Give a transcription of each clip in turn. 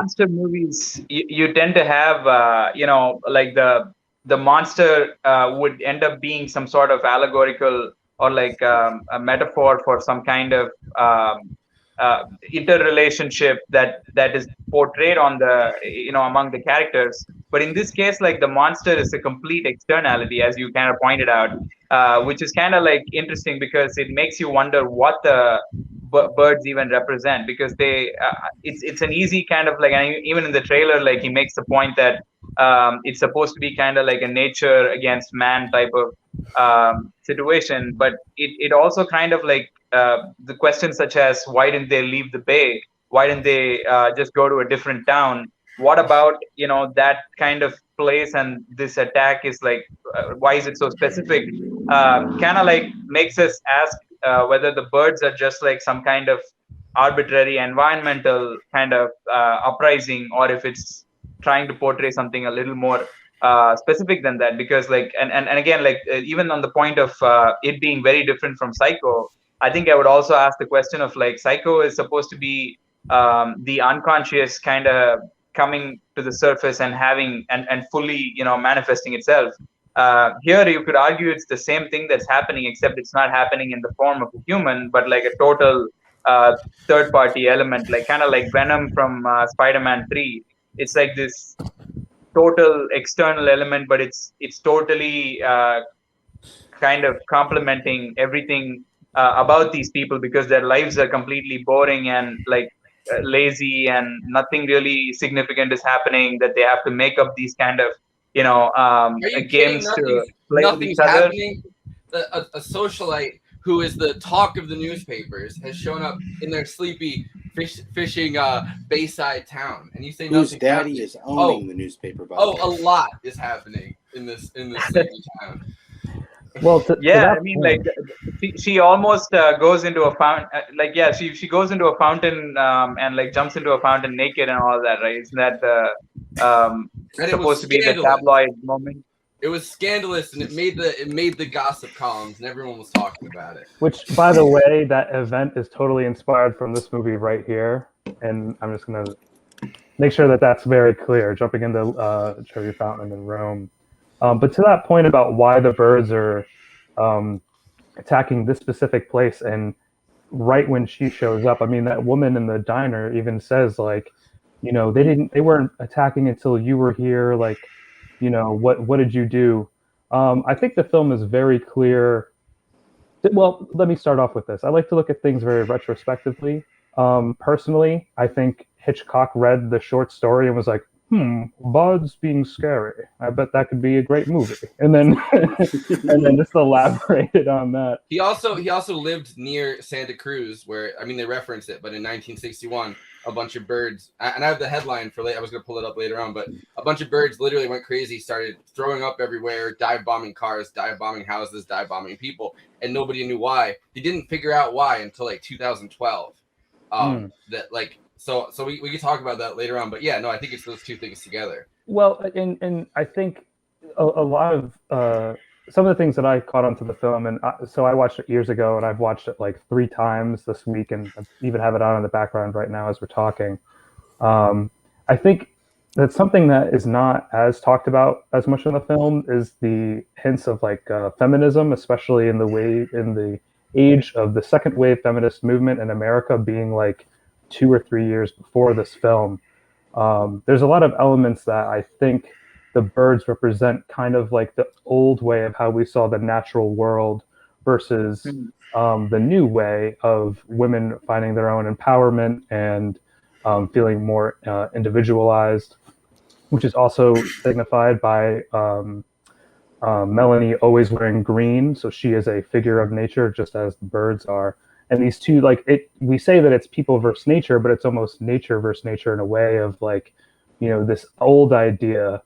monster movies, you tend to have, like the monster would end up being some sort of allegorical or like a metaphor for some kind of interrelationship that is portrayed on the among the characters. But in this case, like the monster is a complete externality, as you kind of pointed out, which is kind of like interesting because it makes you wonder what the birds even represent, because it's an easy kind of like, and even in the trailer, like he makes the point that it's supposed to be kind of like a nature against man type of situation, but it also kind of like the questions such as why didn't they leave the bay, why didn't they just go to a different town, what about that kind of place, and this attack is like why is it so specific, kind of like makes us ask whether the birds are just like some kind of arbitrary environmental kind of uprising, or if it's trying to portray something a little more specific than that. Because like and again, like even on the point of it being very different from Psycho, I think I would also ask the question of like Psycho is supposed to be the unconscious kind of coming to the surface and having and fully manifesting itself. Here you could argue it's the same thing that's happening, except it's not happening in the form of a human, but like a total third party element, like kind of like Venom from Spider-Man 3. It's like this total external element, but it's totally kind of complementing everything about these people, because their lives are completely boring and like lazy, and nothing really significant is happening, that they have to make up these kind of Are you kidding? games to play with each Nothing's other. happening. A socialite who is the talk of the newspapers has shown up in their sleepy fishing bayside town, and you say Whose nothing's daddy happening. is owning the newspaper, by the way. A lot is happening in this sleepy town. Well, I mean, like she almost goes into a fountain. She goes into a fountain and like jumps into a fountain naked and all of that, right? Isn't that supposed to be the tabloid moment? It was scandalous, and it made the gossip columns, and everyone was talking about it. Which, by the way, that event is totally inspired from this movie right here, and I'm just gonna make sure that that's very clear. Jumping into Trevi Fountain in Rome. But to that point about why the birds are attacking this specific place, and right when she shows up, I mean, that woman in the diner even says, like, they weren't attacking until you were here. Like, what did you do? I think the film is very clear. Well, let me start off with this. I like to look at things very retrospectively. Personally, I think Hitchcock read the short story and was like, birds being scary. I bet that could be a great movie. And then just elaborated on that. He also lived near Santa Cruz, where, I mean, they reference it, but in 1961, a bunch of birds, and I have the headline for later, I was going to pull it up later on, but a bunch of birds literally went crazy, started throwing up everywhere, dive bombing cars, dive bombing houses, dive bombing people, and nobody knew why. They didn't figure out why until like 2012. That like, So we can talk about that later on, but yeah, no, I think it's those two things together. Well, and I think a lot of some of the things that I caught onto the film, and so I watched it years ago, and I've watched it like 3 times this week, and I even have it on in the background right now as we're talking. I think that's something that is not as talked about as much in the film is the hints of like feminism, especially in the age of the second wave feminist movement in America being like 2 or 3 years before this film. There's a lot of elements that I think the birds represent kind of like the old way of how we saw the natural world versus the new way of women finding their own empowerment and feeling more individualized, which is also signified by Melanie always wearing green. So she is a figure of nature, just as the birds are. And these two, like we say that it's people versus nature, but it's almost nature versus nature in a way of like, this old idea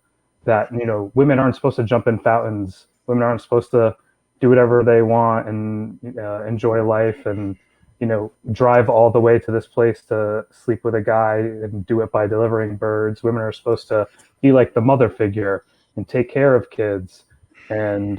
that, women aren't supposed to jump in fountains. Women aren't supposed to do whatever they want and enjoy life and, drive all the way to this place to sleep with a guy and do it by delivering birds. Women are supposed to be like the mother figure and take care of kids and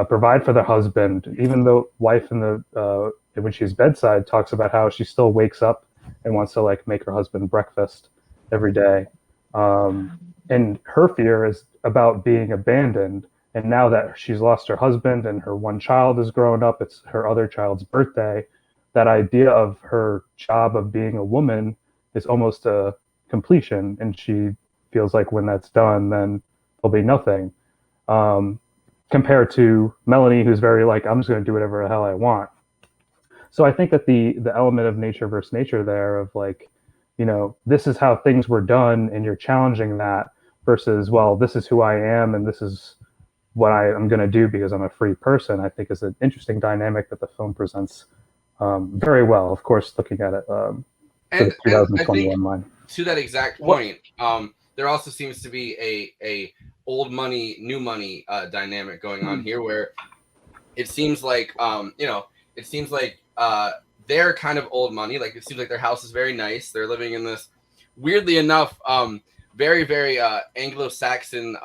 provide for their husband, even though wife in the when she's bedside talks about how she still wakes up and wants to like make her husband breakfast every day. And her fear is about being abandoned. And now that she's lost her husband and her one child is grown up, it's her other child's birthday. That idea of her job of being a woman is almost a completion, and she feels like when that's done, then there'll be nothing. Um, Compared to Melanie, who's very like, I'm just going to do whatever the hell I want. So I think that the element of nature versus nature there, of like, this is how things were done, and you're challenging that, versus, well, this is who I am, and this is what I am going to do because I'm a free person, I think is an interesting dynamic that the film presents very well. Of course, looking at it for the And I think 2021 line. to that exact point, there also seems to be a old money, new money dynamic going on here, where it seems like it seems like they're kind of old money. Like, it seems like their house is very nice. They're living in this, weirdly enough, very, very Anglo-Saxon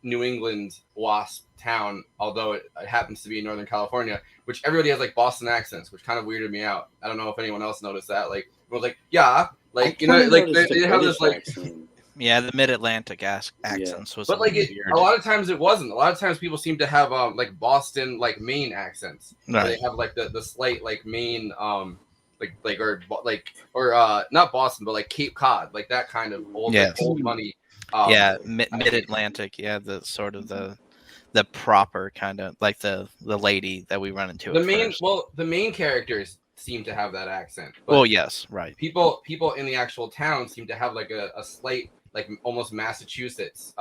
New England WASP town, although it happens to be in Northern California, which everybody has like Boston accents, which kind of weirded me out. I don't know if anyone else noticed that. Like, I was like, yeah, like, like they have this like accent. Yeah, the mid-Atlantic accents was, but like weird. a lot of times it wasn't. A lot of times people seem to have like Boston, like Maine accents. Right. They have like the slight like Maine or not Boston, but like Cape Cod, like that kind of old, Yes. like, old money. Mid-Atlantic. Yeah, the sort of the proper kind of like the lady that we run into. The main characters seem to have that accent. But well, yes, right. People in the actual town seem to have like a slight, like almost Massachusetts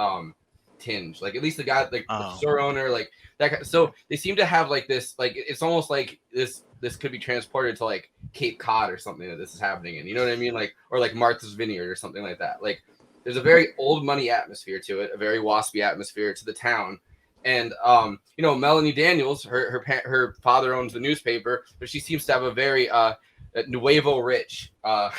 tinge. Like, at least the guy, like the store owner, like that. So they seem to have like this, like it's almost like this could be transported to like Cape Cod or something that this is happening in. You know what I mean? Like, or like Martha's Vineyard or something like that. Like, there's a very old money atmosphere to it, a very waspy atmosphere to the town. And Melanie Daniels, her father owns the newspaper, but she seems to have a very nuevo rich, as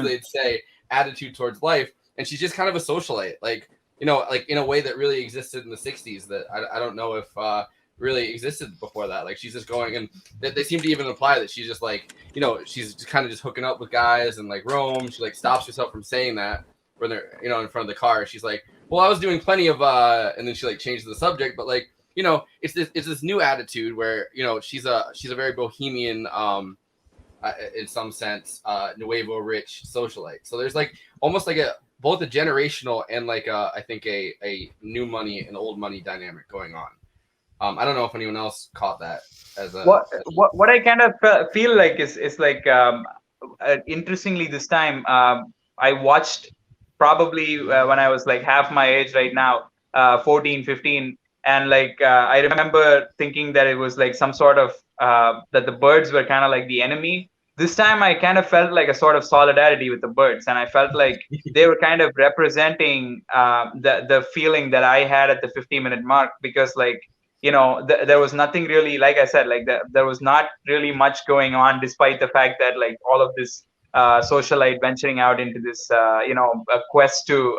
they'd say, attitude towards life, and she's just kind of a socialite, like in a way that really existed in the 60s that I don't know if really existed before that. Like, she's just going, and they seem to even imply that she's just like, she's just kind of just hooking up with guys and like Rome. She like stops herself from saying that when they're in front of the car. She's like, well, I was doing plenty of and then she like changes the subject, but like, it's this new attitude where she's a very bohemian in some sense, nuevo rich socialite. So there's like almost like both a generational and like I think a new money and old money dynamic going on. I don't know if anyone else caught that as a what I kind of feel like is like interestingly this time I watched probably when I was like half my age right now, 14, 15. And like, I remember thinking that it was like some sort of, that the birds were kind of like the enemy. This time I kind of felt like a sort of solidarity with the birds. And I felt like they were kind of representing the feeling that I had at the 50-minute mark, because like, there was nothing really, like I said, like there was not really much going on, despite the fact that like all of this socialite venturing out into this, a quest to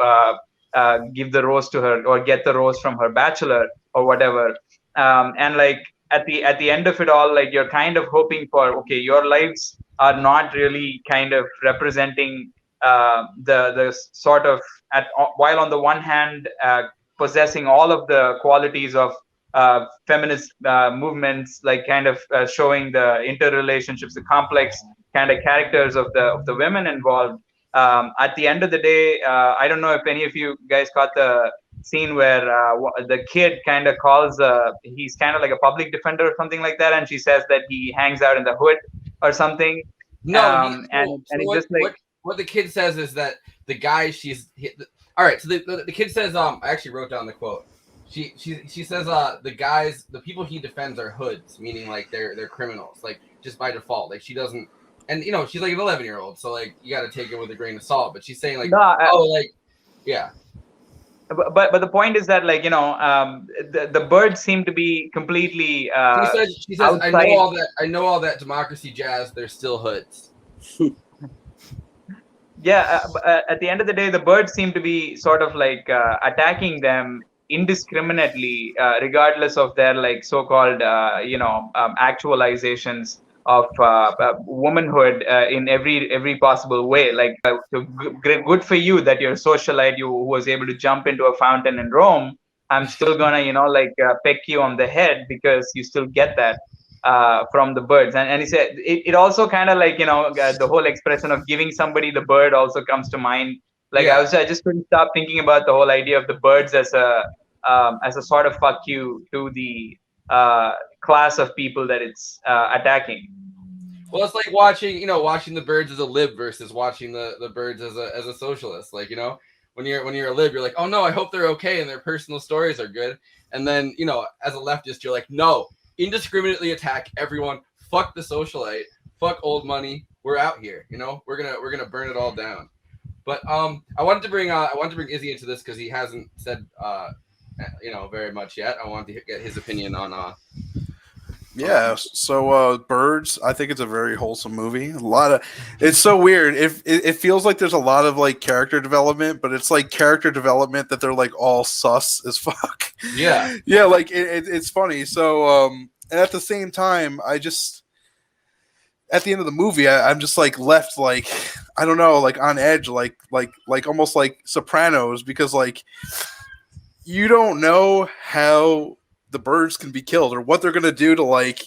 give the rose to her or get the rose from her bachelor or whatever. And like at the end of it all, like you're kind of hoping for, okay, your lives are not really kind of representing the sort of while on the one hand possessing all of the qualities of feminist movements, like kind of showing the interrelationships, the complex kind of characters of the women involved. At the end of the day, I don't know if any of you guys caught the scene where the kid kind of calls, he's kind of like a public defender or something like that, and she says that he hangs out in the hood or something. No, it's just like what the kid says is that the guy all right. So the kid says, I actually wrote down the quote. She says the people he defends are hoods, meaning like they're criminals, like just by default. Like she doesn't, and she's like an 11-year-old, so like you got to take it with a grain of salt. But she's saying like, yeah. But the point is that like the birds seem to be completely. She says I know all that democracy jazz. They're still hoods. Yeah, at the end of the day, the birds seem to be sort of like attacking them indiscriminately, regardless of their like so-called actualizations womanhood in every possible way. Like, good for you that you're a socialite, you who was able to jump into a fountain in Rome. I'm still gonna, peck you on the head because you still get that from the birds. And he said it also kind of like, the whole expression of giving somebody the bird also comes to mind. Like, Yeah. I just couldn't stop thinking about the whole idea of the birds as a sort of fuck you to the class of people that it's attacking. Well, it's like watching the birds as a lib versus watching the birds as a socialist. Like, when you're a lib, you're like, oh no, I hope they're okay and their personal stories are good. And then, as a leftist, you're like, no, indiscriminately attack everyone. Fuck the socialite. Fuck old money. We're out here. We're gonna burn it all down. But I wanted to bring Izzy into this because he hasn't said very much yet. I wanted to get his opinion on Yeah, so Birds, I think it's a very wholesome movie. It's so weird. It feels like there's a lot of like character development, but it's like character development that they're like all sus as fuck. Yeah. Yeah, like it's funny. So and at the same time, at the end of the movie, I'm just like left like, I don't know, like on edge, like almost like Sopranos, because like you don't know how the birds can be killed or what they're going to do to like,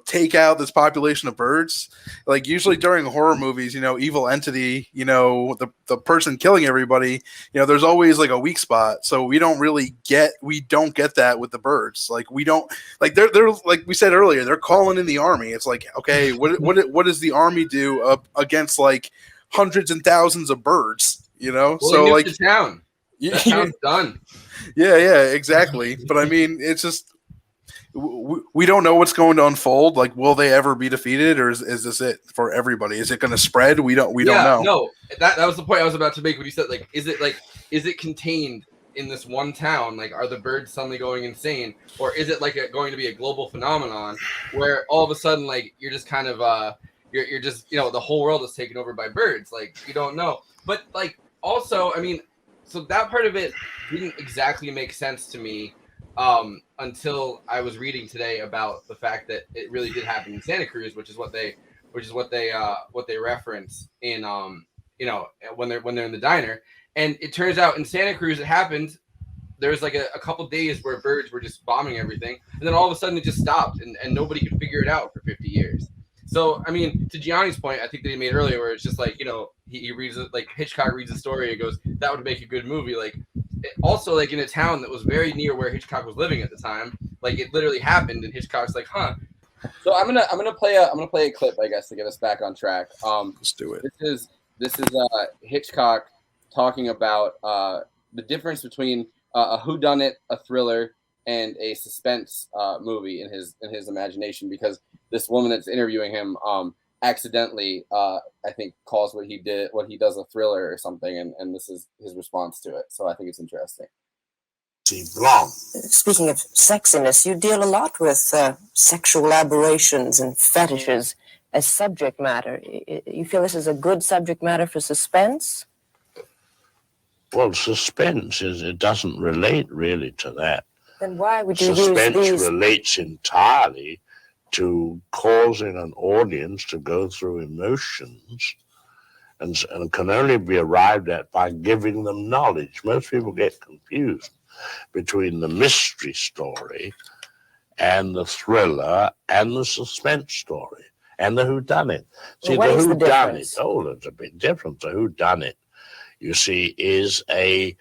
take out this population of birds. Like usually during horror movies, evil entity, the person killing everybody, there's always like a weak spot. So we don't get that with the birds. Like we don't, like they're like we said earlier, they're calling in the army. It's like, okay, what does the army do against like hundreds and thousands of birds, Well, so like the town. That town's done. Yeah, exactly. But I mean, it's just we don't know what's going to unfold. Like, will they ever be defeated, or is this it for everybody? Is it going to spread? We don't know. No, that was the point I was about to make when you said like, is it contained in this one town? Like, are the birds suddenly going insane, or is it like going to be a global phenomenon where all of a sudden like you're just kind of you're just the whole world is taken over by birds? Like, you don't know. But like also, I mean. So that part of it didn't exactly make sense to me until I was reading today about the fact that it really did happen in Santa Cruz, which is what they reference in when they're in the diner. And it turns out in Santa Cruz it happened. There was like a couple days where birds were just bombing everything, and then all of a sudden it just stopped, and nobody could figure it out for 50 years. So, I mean, to Gianni's point, I think that he made earlier, where it's just like, he reads it, like Hitchcock reads a story and goes, that would make a good movie. Like, also, like in a town that was very near where Hitchcock was living at the time, like it literally happened, and Hitchcock's like, huh. So I'm gonna play a clip, I guess, to get us back on track. Let's do it. This is Hitchcock talking about the difference between a whodunit, a thriller, and a suspense movie in his imagination, because this woman that's interviewing him accidentally I think calls what he does a thriller or something, and this is his response to it. So I think it's interesting. Speaking of sexiness, you deal a lot with sexual aberrations and fetishes as subject matter. You feel this is a good subject matter for suspense? Well, suspense it doesn't relate really to that. Then why would you Suspense use these? Relates entirely to causing an audience to go through emotions, and can only be arrived at by giving them knowledge. Most people get confused between the mystery story and the thriller and the suspense story and the whodunit. See, Well, the what is the whodunit, difference? there's a big difference. The whodunit, you see, is a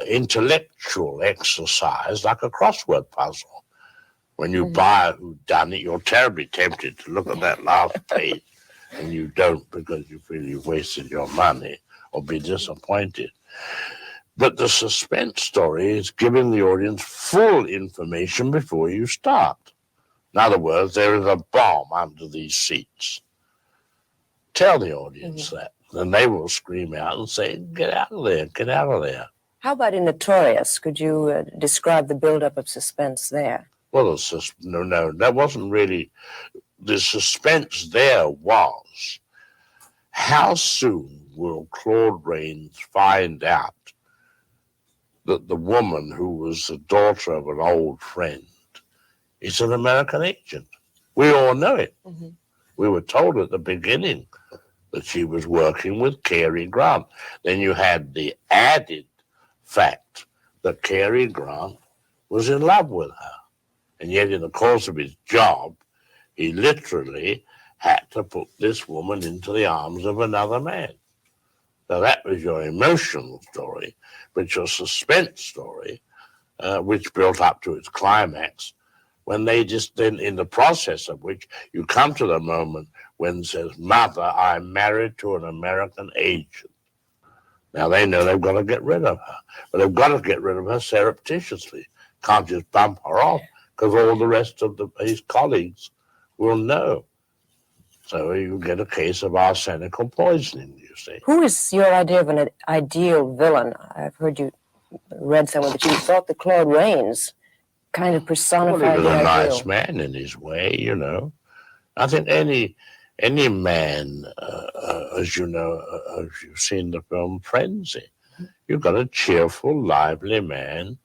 intellectual exercise like a crossword puzzle. When you buy a whodunit, you're terribly tempted to look at that last page, and you don't because you feel you've wasted your money or be disappointed. But the suspense story is giving the audience full information before you start. In other words, there is a bomb under these seats. Tell the audience that. Then they will scream out and say, get out of there, get out of there. How about in Notorious? Could you describe the buildup of suspense there? Well, no, that wasn't really. The suspense there was, how soon will Claude Rains find out that the woman who was the daughter of an old friend is an American agent? We all know it. We were told at the beginning that she was working with Cary Grant. Then you had the added fact that Cary Grant was in love with her. And yet in the course of his job, he literally had to put this woman into the arms of another man. Now that was your emotional story, but your suspense story, which built up to its climax, when they just then, in the process of which you come to the moment when it says, "Mother, I'm married to an American agent." Now they know they've got to get rid of her, but they've got to get rid of her surreptitiously. Can't just bump her off because all the rest of his colleagues will know. So you get a case of arsenical poisoning, you see. Who is your idea of an ideal villain? I've heard you read somewhere that you thought that Claude Rains kind of personified Well, he was the a ideal. nice man in his way, you know. I think any man, as you know, as you've seen the film Frenzy, you've got a cheerful, lively man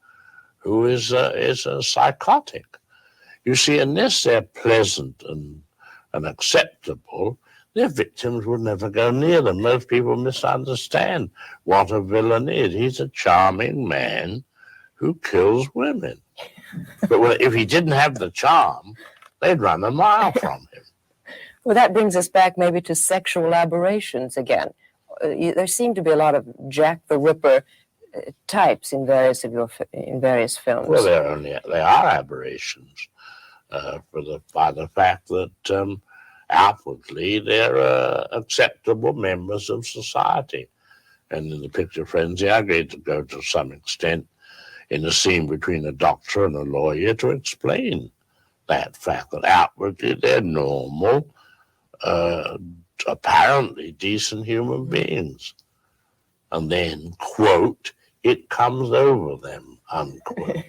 who is a psychotic. You see, unless they're pleasant and acceptable, their victims would never go near them. Most people misunderstand what a villain is. He's a charming man who kills women. But if he didn't have the charm, they'd run a mile from him. Well, that brings us back maybe to sexual aberrations again. There seem to be a lot of Jack the Ripper types in various films. Well, they are aberrations by the fact that outwardly they're acceptable members of society. And in the picture Frenzy, I get to go to some extent in a scene between a doctor and a lawyer to explain that fact, that outwardly they're normal, apparently decent human beings. And then, quote, it comes over them, unquote.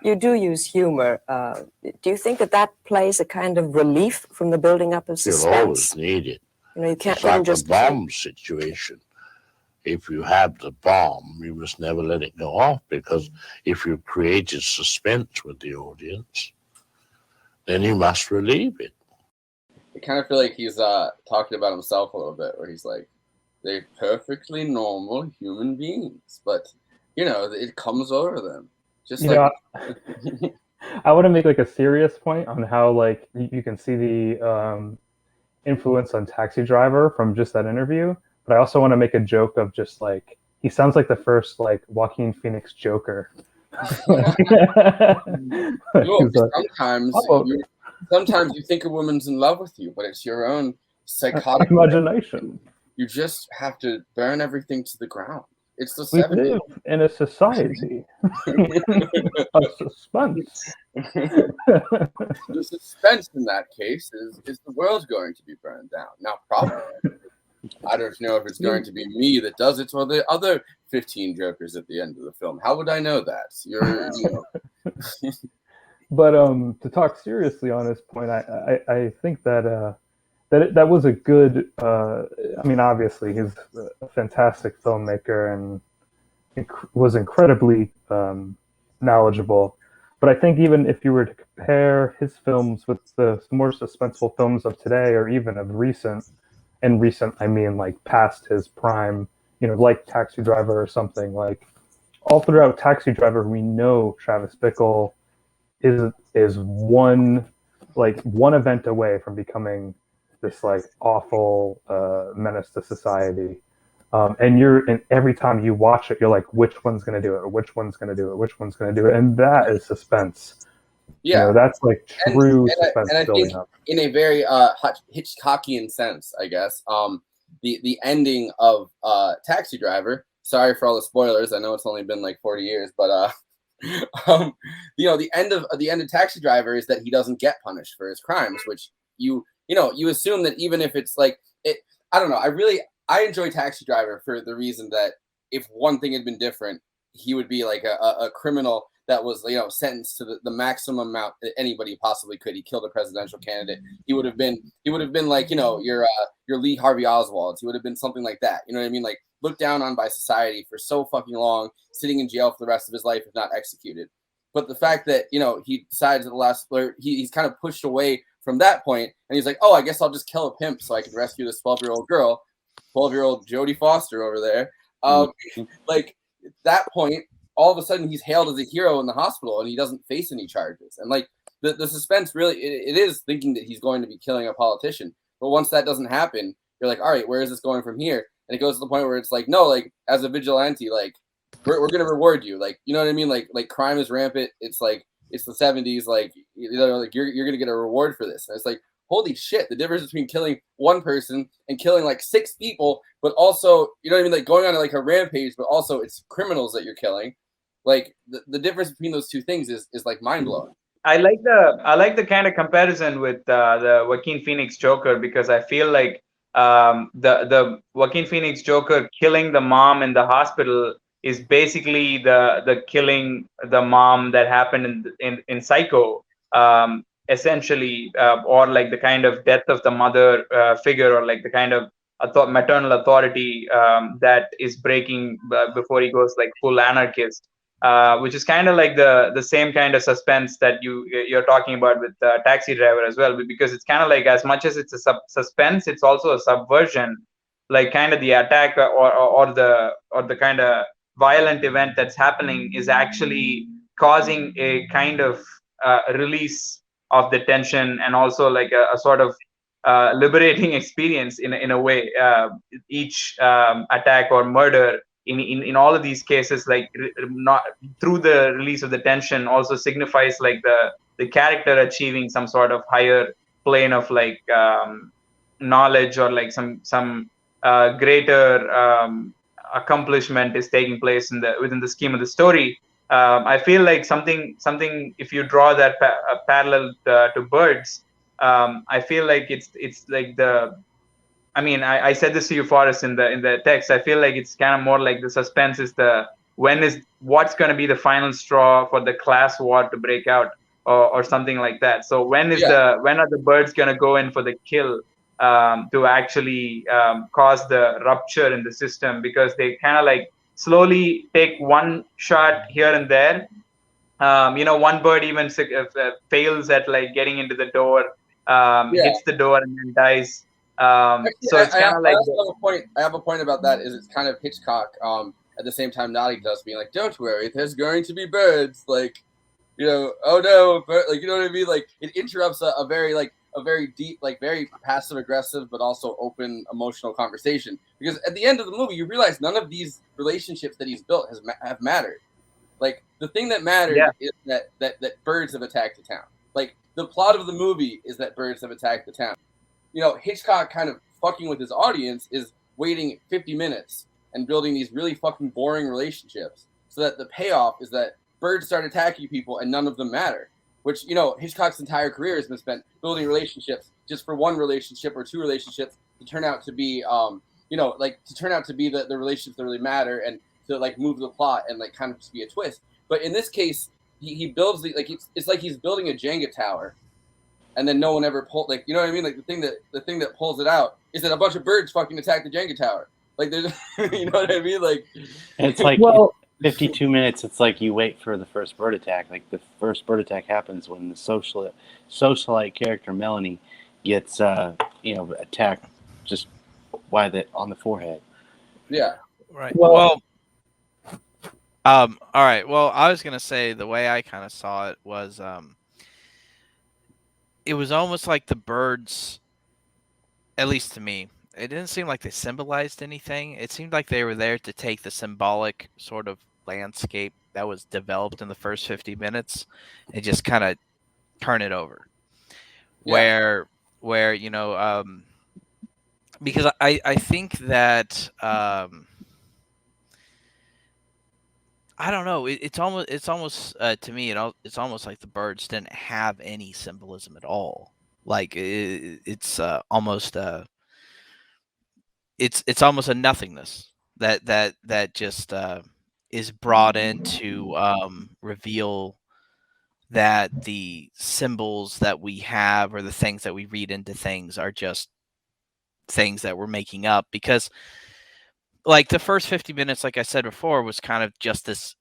You do use humor. Do you think that plays a kind of relief from the building up of suspense? You'll always need it. You know, you can't it's like just a bomb situation. If you have the bomb, you must never let it go off, because if you've created suspense with the audience, then you must relieve it. I kind of feel like he's talking about himself a little bit, where he's like, they're perfectly normal human beings, but, you know, it comes over them. Just like... I want to make like a serious point on how like you can see the influence on Taxi Driver from just that interview. But I also want to make a joke of just like, he sounds like the first like Joaquin Phoenix Joker. Sometimes you think a woman's in love with you, but it's your own psychotic imagination. You just have to burn everything to the ground. It's the 70s. We live in a society of suspense. The suspense in that case is the world going to be burned down. Now, probably. I don't know if it's going to be me that does it or the other 15 Jokers at the end of the film. How would I know that? But to talk seriously on this point, I think that that was a good. I mean, obviously, he's a fantastic filmmaker and was incredibly knowledgeable. But I think even if you were to compare his films with the more suspenseful films of today, or even of recent. And recent, I mean, like past his prime, you know, like Taxi Driver or something. Like all throughout Taxi Driver, we know Travis Bickle is one event away from becoming this like awful menace to society. And every time you watch it, you're like, which one's going to do it? Or which one's going to do it? Which one's going to do it? And that is suspense. Yeah, you know, that's like true suspense and I building think up. In a very Hitchcockian sense, I guess, the ending of Taxi Driver. Sorry for all the spoilers. I know it's only been like 40 years, but you know, the end of Taxi Driver is that he doesn't get punished for his crimes, which you assume that even if it's like it. I don't know. I enjoy Taxi Driver for the reason that if one thing had been different, he would be like a criminal that was, you know, sentenced to the maximum amount that anybody possibly could. He killed a presidential candidate. He would have been like, you know, your Lee Harvey Oswald. He would have been something like that. You know what I mean? Like looked down on by society for so fucking long, sitting in jail for the rest of his life if not executed. But the fact that, you know, he decides at the last, he's kind of pushed away from that point, and he's like, oh, I guess I'll just kill a pimp so I can rescue this 12-year-old girl, 12-year-old Jodie Foster over there. Like at that point, all of a sudden he's hailed as a hero in the hospital, and he doesn't face any charges. And like the suspense really, it is thinking that he's going to be killing a politician. But once that doesn't happen, you're like, all right, where is this going from here? And it goes to the point where it's like, no, like as a vigilante, like we're gonna reward you. Like, you know what I mean? Like crime is rampant. It's like it's the 70s. Like, you know, like you're gonna get a reward for this. And it's like, holy shit, the difference between killing one person and killing like 6 people, but also, you know what I mean, like going on like a rampage, but also it's criminals that you're killing. Like the difference between those two things is like mind blowing. I like the kind of comparison with the Joaquin Phoenix Joker, because I feel like the Joaquin Phoenix Joker killing the mom in the hospital is basically the killing the mom that happened in Psycho, essentially, or like the kind of death of the mother figure, or like the kind of maternal authority that is breaking before he goes like full anarchist. Which is kind of like the same kind of suspense that you're talking about with Taxi Driver as well, because it's kind of like, as much as it's a suspense, it's also a subversion, like kind of the attack or the kind of violent event that's happening is actually causing a kind of release of the tension, and also like a sort of liberating experience in a way. Each attack or murder in all of these cases, like not through the release of the tension, also signifies like the character achieving some sort of higher plane of like knowledge, or like some greater accomplishment is taking place within the scheme of the story. I feel like something if you draw that parallel to Birds, I feel like it's like I mean, I said this to you, Forrest, in the text. I feel like it's kind of more like the suspense is what's going to be the final straw for the class war to break out, or something like that. So when are the birds going to go in for the kill to actually cause the rupture in the system? Because they kind of like slowly take one shot here and there. One bird even fails at like getting into the door, hits the door and then dies. So it's kind of like I have a point about that. Is it's kind of Hitchcock at the same time nodding to us, being like, don't worry, there's going to be birds, like, you know, oh no, like, you know what I mean? Like, it interrupts a very deep, like very passive aggressive but also open emotional conversation, because at the end of the movie you realize none of these relationships that he's built have mattered. Like, the thing that mattered is that birds have attacked the town. Like, the plot of the movie is that birds have attacked the town. You know, Hitchcock kind of fucking with his audience is waiting 50 minutes and building these really fucking boring relationships, so that the payoff is that birds start attacking people and none of them matter. Which, you know, Hitchcock's entire career has been spent building relationships just for one relationship or two relationships to turn out to be, the relationships that really matter, and to like move the plot and like kind of just be a twist. But in this case, he builds it's like he's building a Jenga tower, and then no one ever pulled, like, you know what I mean? Like, the thing that pulls it out is that a bunch of birds fucking attack the Jenga tower. Like, there's, you know what I mean? Like, it's like 52 minutes. It's like you wait for the first bird attack. Like, the first bird attack happens when the socialite character Melanie gets, attacked just on the forehead. Yeah. Right. Well, all right. Well, I was gonna say the way I kind of saw it was, it was almost like the birds, at least to me, it didn't seem like they symbolized anything. It seemed like they were there to take the symbolic sort of landscape that was developed in the first 50 minutes and just kind of turn it over. Yeah. Where you know, because I think that I don't know. It's almost to me. It's almost like the birds didn't have any symbolism at all. Like it's almost it's almost a nothingness that just is brought in to reveal that the symbols that we have, or the things that we read into things, are just things that we're making up. Because like the first 50 minutes, like I said before, was kind of just this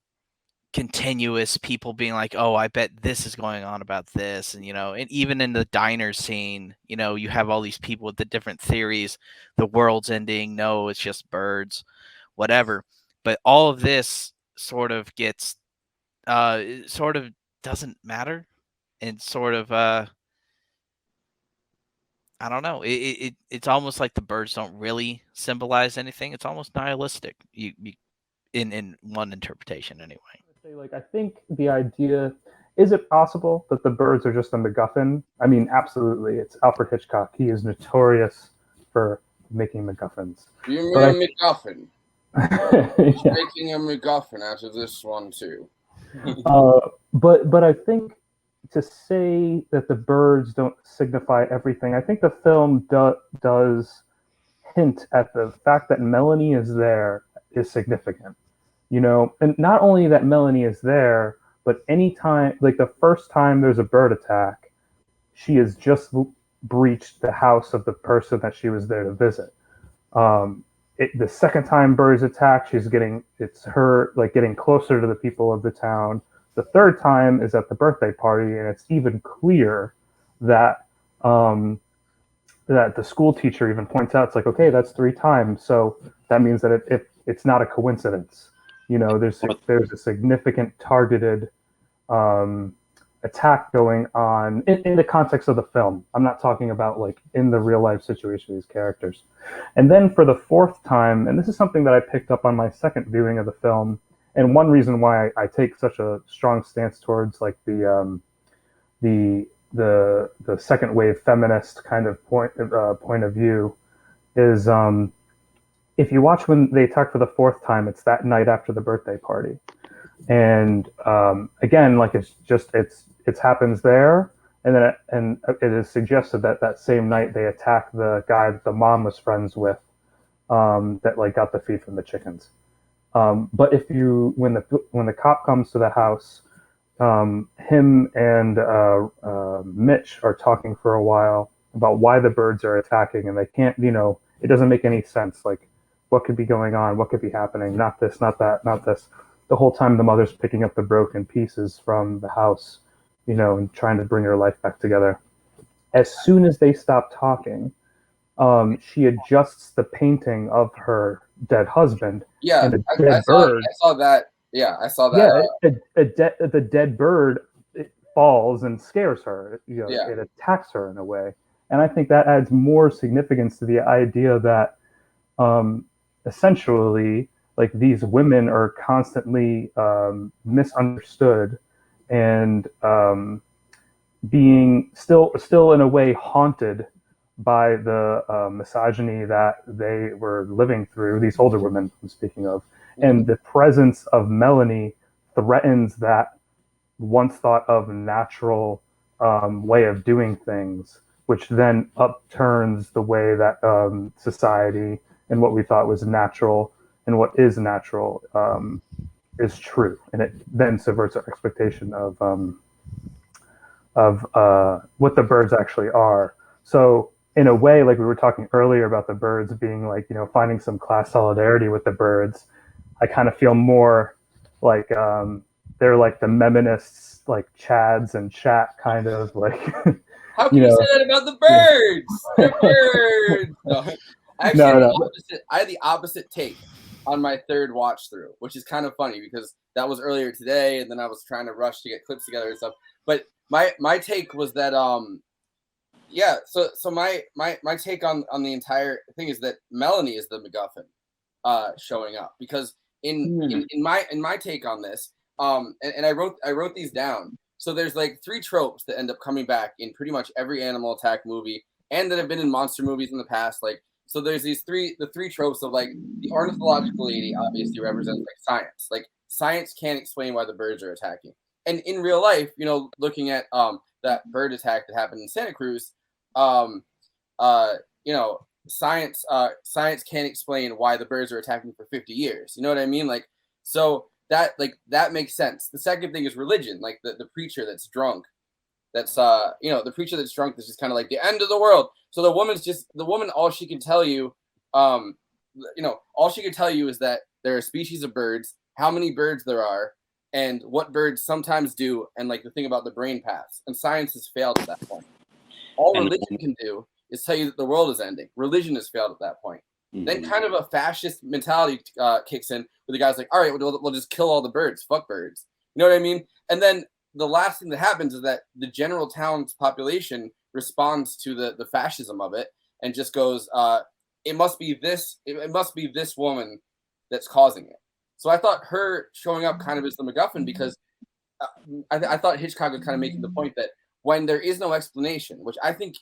continuous people being like, oh, I bet this is going on about this. And, and even in the diner scene, you have all these people with the different theories. The world's ending. No, it's just birds, whatever. But all of this sort of gets, it sort of doesn't matter. And sort of, I don't know. It's almost like the birds don't really symbolize anything. It's almost nihilistic. In one interpretation, anyway. I think the idea, is it possible that the birds are just a MacGuffin? I mean, absolutely. It's Alfred Hitchcock. He is notorious for making MacGuffins. You mean a MacGuffin? Yeah. Making a MacGuffin out of this one too. But I think to say that the birds don't signify everything, I think the film does hint at the fact that Melanie is there is significant. And not only that Melanie is there, but anytime, like the first time there's a bird attack, she has just breached the house of the person that she was there to visit. The second time birds attack, it's her like getting closer to the people of the town. The third time is at the birthday party, and it's even clear that that the school teacher even points out, it's like, okay, that's 3 times, so that means that it's not a coincidence. There's a significant targeted attack going on in the context of the film. I'm not talking about like in the real life situation of these characters. And then for the 4th time, and this is something that I picked up on my second viewing of the film, and one reason why I take such a strong stance towards like the second wave feminist kind of point of view is if you watch when they attack for the 4th time, it's that night after the birthday party. And again, like it happens there, and then it is suggested that same night they attack the guy that the mom was friends with, that like got the feed from the chickens. But when the cop comes to the house, him and Mitch are talking for a while about why the birds are attacking, and they can't, it doesn't make any sense. Like, what could be going on? What could be happening? Not this, not that, not this. The whole time the mother's picking up the broken pieces from the house, and trying to bring her life back together. As soon as they stop talking, she adjusts the painting of her dead husband. Yeah, and I saw that. Yeah, I saw that. Yeah, the dead bird falls and scares her. Yeah. It attacks her in a way. And I think that adds more significance to the idea that essentially, like, these women are constantly misunderstood and being still in a way haunted by the misogyny that they were living through, these older women I'm speaking of. And the presence of Melanie threatens that once thought of natural way of doing things, which then upturns the way that society and what we thought was natural and what is natural is true. And it then subverts our expectation of what the birds actually are. So in a way, like we were talking earlier about the birds being like, finding some class solidarity with the birds, I kind of feel more like they're like the Memonists, like Chads and Chat, kind of like. How can you say that about the birds? The birds. No. Actually, I had the opposite take on my third watch through, which is kind of funny because that was earlier today, and then I was trying to rush to get clips together and stuff. But my take was that So my take on the entire thing is that Melanie is the MacGuffin showing up, because in my take on this, and I wrote these down. So there's like 3 tropes that end up coming back in pretty much every animal attack movie, and that have been in monster movies in the past. Like, so there's the 3 tropes of, like, the ornithological lady obviously represents like science. Like, science can't explain why the birds are attacking. And in real life, looking at that bird attack that happened in Santa Cruz, science can't explain why the birds are attacking for 50 years. You know what I mean? Like, so that makes sense. The second thing is religion, like the preacher that's drunk. That's the preacher that's drunk is just kind of like the end of the world. So the woman, all she can tell you, all she can tell you is that there are species of birds, how many birds there are, and what birds sometimes do, and like the thing about the brain paths. And science has failed at that point. All religion can do is tell you that the world is ending. Religion has failed at that point. Then kind of a fascist mentality kicks in, where the guy's like, all right, we'll just kill all the birds. Fuck birds. You know what I mean? And then the last thing that happens is that the general town's population responds to the fascism of it and just goes, it must be this woman that's causing it. So I thought her showing up kind of as the MacGuffin, because I thought Hitchcock was kind of making the point that when there is no explanation, which I think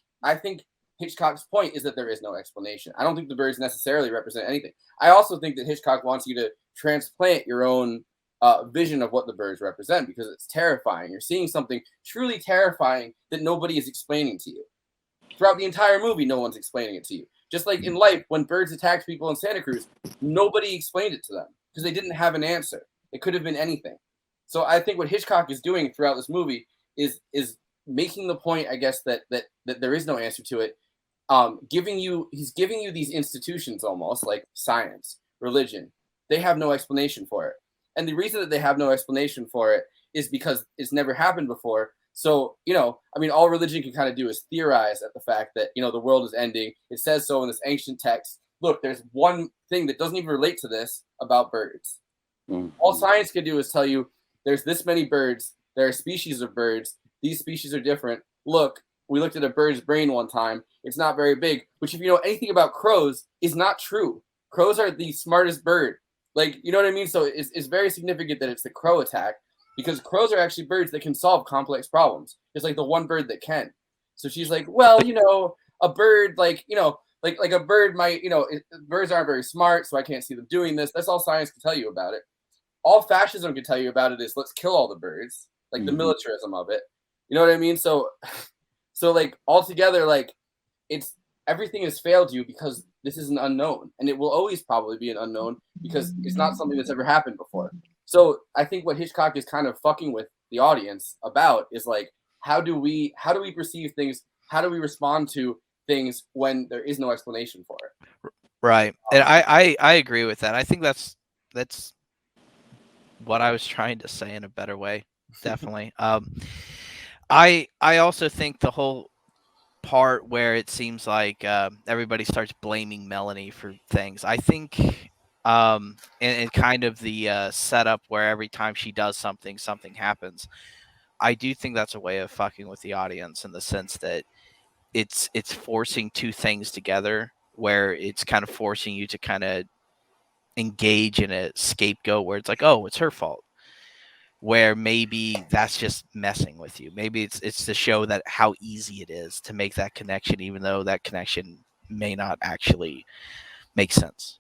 Hitchcock's point is that there is no explanation. I don't think the birds necessarily represent anything. I also think that Hitchcock wants you to transplant your own vision of what the birds represent, because it's terrifying. You're seeing something truly terrifying that nobody is explaining to you. Throughout the entire movie, no one's explaining it to you. Just like in life, when birds attacked people in Santa Cruz, nobody explained it to them because they didn't have an answer. It could have been anything. So I think what Hitchcock is doing throughout this movie is making the point, I guess, that there is no answer to it. He's giving you these institutions almost like science, religion. They have no explanation for it. And the reason that they have no explanation for it is because it's never happened before. So, all religion can kind of do is theorize at the fact that, the world is ending. It says so in this ancient text. Look, there's one thing that doesn't even relate to this about birds. All science can do is tell you there's this many birds. There are species of birds. These species are different. Look, we looked at a bird's brain one time. It's not very big, which if you know anything about crows is not true. Crows are the smartest bird. Like, you know what I mean? So it's very significant that it's the crow attack, because crows are actually birds that can solve complex problems. It's like the one bird that can. So she's like, well, a bird like a bird might, birds aren't very smart, so I can't see them doing this. That's all science can tell you about it. All fascism can tell you about it is let's kill all the birds, like the militarism of it. You know what I mean? So like altogether, like everything has failed you because this is an unknown, and it will always probably be an unknown because it's not something that's ever happened before. So I think what Hitchcock is kind of fucking with the audience about is like, how do we perceive things? How do we respond to things when there is no explanation for it? Right. And I agree with that. I think that's what I was trying to say in a better way. Definitely. I also think the whole part where it seems like everybody starts blaming Melanie for things. I think and kind of the setup where every time she does something happens. I do think that's a way of fucking with the audience in the sense that it's forcing two things together, where it's kind of forcing you to kind of engage in a scapegoat where it's like, oh, it's her fault. Where maybe that's just messing with you. Maybe it's to show that how easy it is to make that connection, even though that connection may not actually make sense.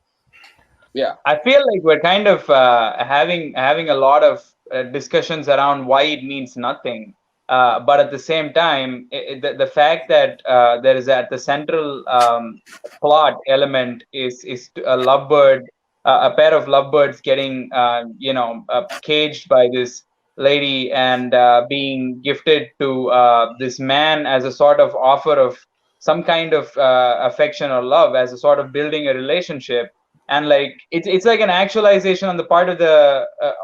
Yeah, I feel like we're kind of having a lot of discussions around why it means nothing, but at the same time, the fact that there is at the central plot element is a lovebird, a pair of lovebirds getting caged by this lady and being gifted to this man as a sort of offer of some kind of affection or love, as a sort of building a relationship. And like it's like an actualization on the part of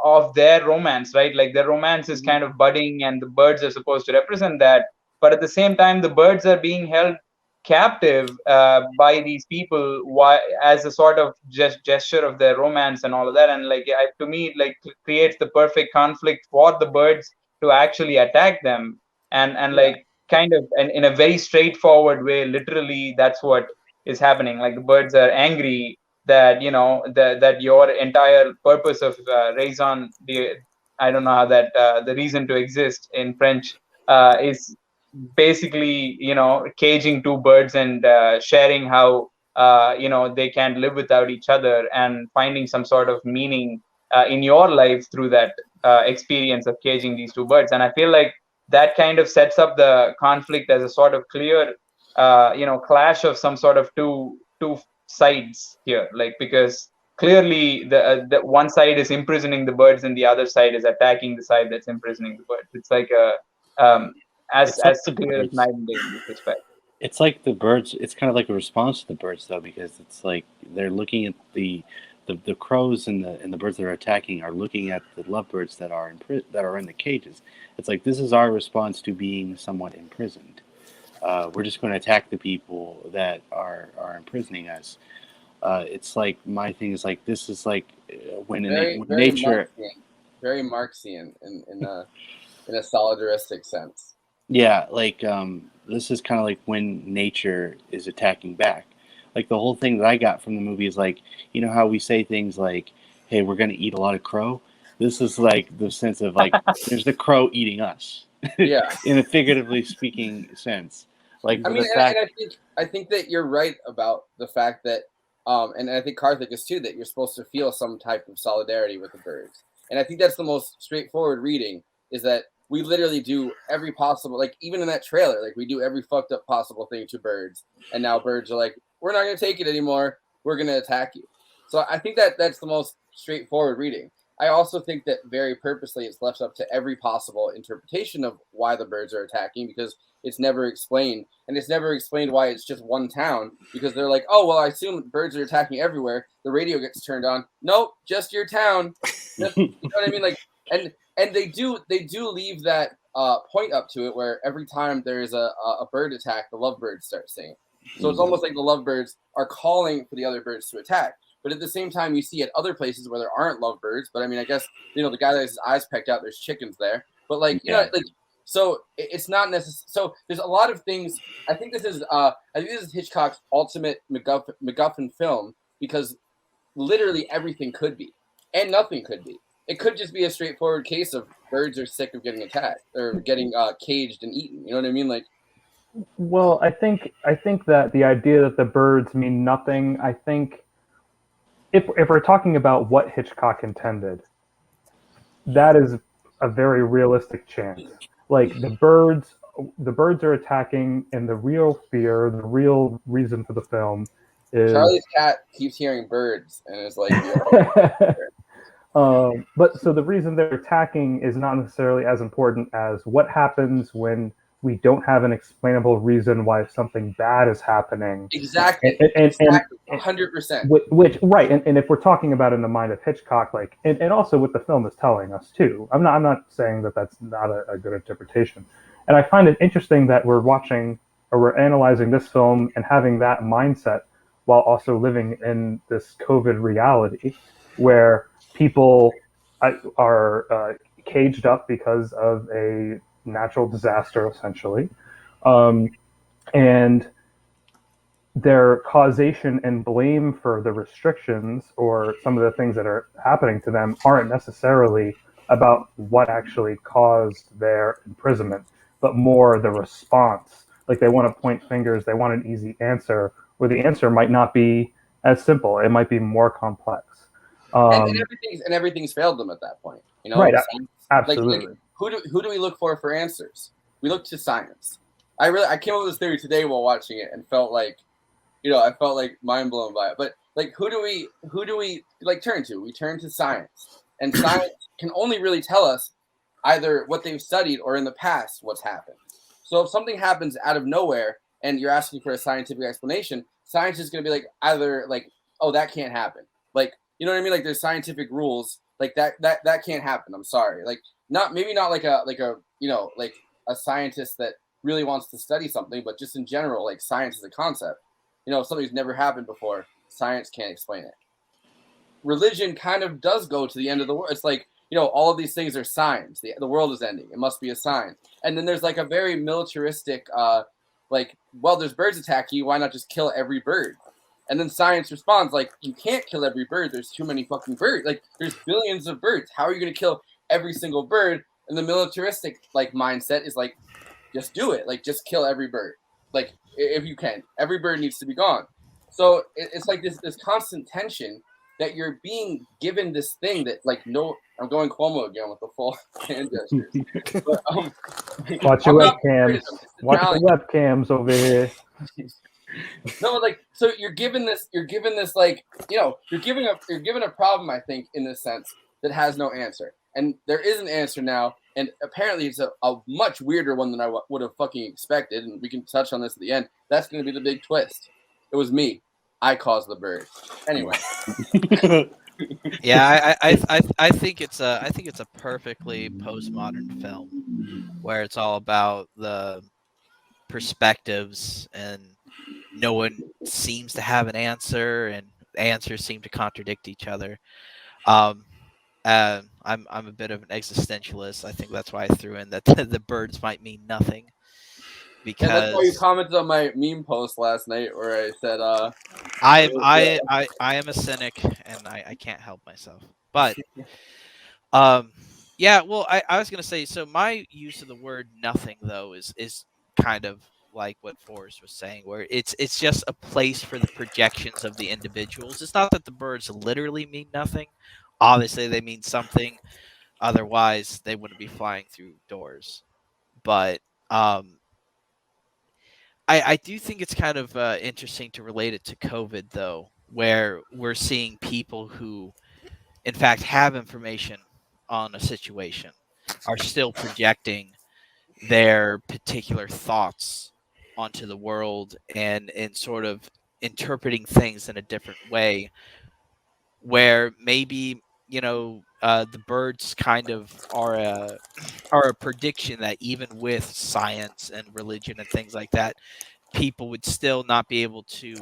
of their romance, right? Like their romance is kind of budding, and the birds are supposed to represent that. But at the same time, the birds are being held captive by these people as a sort of gesture of their romance and all of that. And like to me, it like creates the perfect conflict for the birds to actually attack them, and like kind of in a very straightforward way. Literally, that's what is happening. Like the birds are angry that that your entire purpose of raison the I don't know how that the reason to exist in French is basically caging two birds and sharing how they can't live without each other, and finding some sort of meaning in your life through that experience of caging these two birds. And I feel like that kind of sets up the conflict as a sort of clear clash of some sort of two sides here, like, because clearly the one side is imprisoning the birds and the other side is attacking the side that's imprisoning the birds. It's like as clear as night and day in this respect. It's like the birds. It's kind of like a response to the birds, though, because it's like they're looking at the the crows and the birds that are attacking are looking at the lovebirds that are in the cages. It's like, this is our response to being somewhat imprisoned. We're just going to attack the people that are imprisoning us. It's like, my thing is like, this is like when nature, very Marxian in a solidaristic sense. yeah, like this is kind of like when nature is attacking back. Like the whole thing that I got from the movie is like, you know how we say things like, "Hey, we're going to eat a lot of crow." This is like the sense of like, there's the crow eating us. Yeah. In a figuratively speaking sense. Like, I mean, and I think that you're right about the fact that, and I think Karthik is too, that you're supposed to feel some type of solidarity with the birds. And I think that's the most straightforward reading, is that we literally do every possible, like even in that trailer, like we do every fucked up possible thing to birds. And now birds are like, we're not going to take it anymore. We're going to attack you. So I think that that's the most straightforward reading. I also think that very purposely it's left up to every possible interpretation of why the birds are attacking, because it's never explained. And it's never explained why it's just one town, because they're like, oh, well, I assume birds are attacking everywhere. The radio gets turned on. Nope, just your town. Just, you know what I mean? Like, and they do leave that point up to it where every time there's a bird attack, the lovebirds start singing. So it's almost like the lovebirds are calling for the other birds to attack. But at the same time, you see at other places where there aren't lovebirds. But I mean, I guess, you know, the guy that has his eyes pecked out, there's chickens there. But like, you know, like, so it's not necessary. So there's a lot of things. I think this is Hitchcock's ultimate MacGuffin film, because literally everything could be, and nothing could be. It could just be a straightforward case of birds are sick of getting attacked or getting caged and eaten. You know what I mean? Like, well, I think that the idea that the birds mean nothing, I think, if we're talking about what Hitchcock intended, that is a very realistic chance. Like the birds are attacking, and the real fear, the real reason for the film is Charlie's cat keeps hearing birds and is like, but so the reason they're attacking is not necessarily as important as what happens when we don't have an explainable reason why something bad is happening. Exactly. And 100%. Which right, and if we're talking about in the mind of Hitchcock, like, and also what the film is telling us too. I'm not saying that that's not a good interpretation. And I find it interesting that we're watching or we're analyzing this film and having that mindset while also living in this COVID reality where people are caged up because of a natural disaster, essentially, and their causation and blame for the restrictions or some of the things that are happening to them aren't necessarily about what actually caused their imprisonment, but more the response. Like they want to point fingers, they want an easy answer, where the answer might not be as simple. It might be more complex. And everything's failed them at that point. You know, right? Absolutely. Like, who do we look for answers? We look to science. I came up with this theory today while watching it and felt like, you know, I felt like mind blown by it. But like, who do we like turn to? We turn to science, and science can only really tell us either what they've studied or in the past what's happened. So if something happens out of nowhere and you're asking for a scientific explanation, science is going to be like either like, oh, that can't happen. Like, you know what I mean? Like there's scientific rules like that can't happen. I'm sorry. Like maybe not like a you know, like a scientist that really wants to study something, but just in general, like science is a concept. You know, if something's never happened before, science can't explain it. Religion kind of does go to the end of the world. It's like, you know, all of these things are signs. The world is ending. It must be a sign. And then there's like a very militaristic, like, well, there's birds attacking you. Why not just kill every bird? And then science responds like, you can't kill every bird. There's too many fucking birds. Like, there's billions of birds. How are you going to kill every single bird? And the militaristic like mindset is like, just do it. Like, just kill every bird. Like, if you can. Every bird needs to be gone. So it's like this constant tension that you're being given this thing that like no. I'm going Cuomo again with the full hand gestures. But, watch your webcams. Watch the webcams over here. No, like, so you're given this like, you know, you're given a problem, I think, in this sense that has no answer, and there is an answer now, and apparently it's a much weirder one than I would have fucking expected, and we can touch on this at the end. That's going to be the big twist. It was me. I caused the bird. Anyway. Yeah, I think it's a perfectly postmodern film where it's all about the perspectives and no one seems to have an answer and answers seem to contradict each other. I'm a bit of an existentialist. I think that's why I threw in that the birds might mean nothing. Because and that's why you commented on my meme post last night where I said I am a cynic and I can't help myself. But yeah, well I was gonna say, so my use of the word nothing though is kind of like what Forrest was saying, where it's just a place for the projections of the individuals. It's not that the birds literally mean nothing. Obviously they mean something, otherwise they wouldn't be flying through doors. But I do think it's kind of interesting to relate it to COVID, though, where we're seeing people who, in fact, have information on a situation are still projecting their particular thoughts onto the world and sort of interpreting things in a different way, where maybe, the birds kind of are a prediction that even with science and religion and things like that, people would still not be able to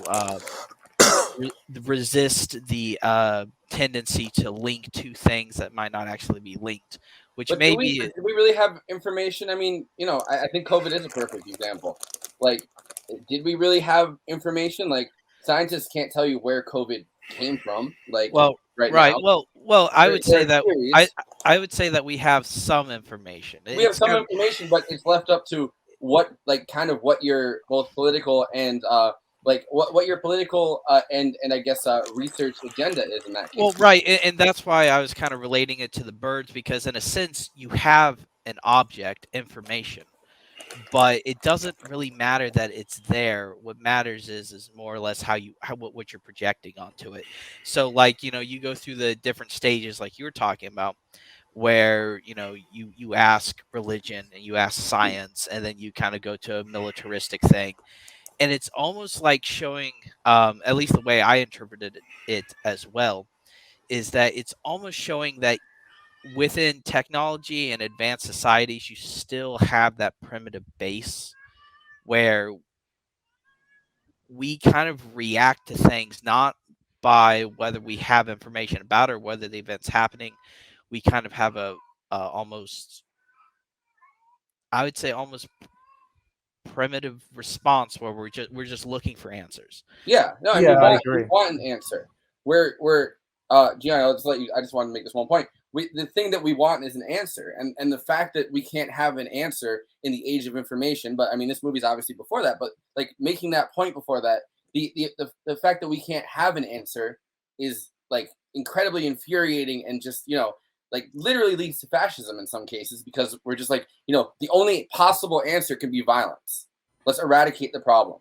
resist the tendency to link two things that might not actually be linked, which but do we really have information? I mean, I think COVID is a perfect example. Like, did we really have information? Like, scientists can't tell you where COVID came from. Like, right now. Well, I would say that I would say that we have some information. We have some information, but it's left up to what your both political and what your political and I guess research agenda is in that case. Well, right, and that's why I was kind of relating it to the birds, because in a sense you have an object, information, but it doesn't really matter that it's there. What matters is more or less what you're projecting onto it. So like, you go through the different stages like you were talking about, where you ask religion and you ask science, and then you kind of go to a militaristic thing, and it's almost like showing, at least the way I interpreted it as well, is that it's almost showing that within technology and advanced societies, you still have that primitive base where we kind of react to things not by whether we have information about or whether the event's happening. We kind of have a almost, I would say, almost primitive response where we're just looking for answers. Yeah, no, I mean, we want an answer. Gianni, I just want to make this one point. The thing that we want is an answer, and the fact that we can't have an answer in the age of information. But I mean, this movie's obviously before that. But like making that point before that, the fact that we can't have an answer is like incredibly infuriating, and just like literally leads to fascism in some cases, because we're just like, the only possible answer can be violence. Let's eradicate the problem.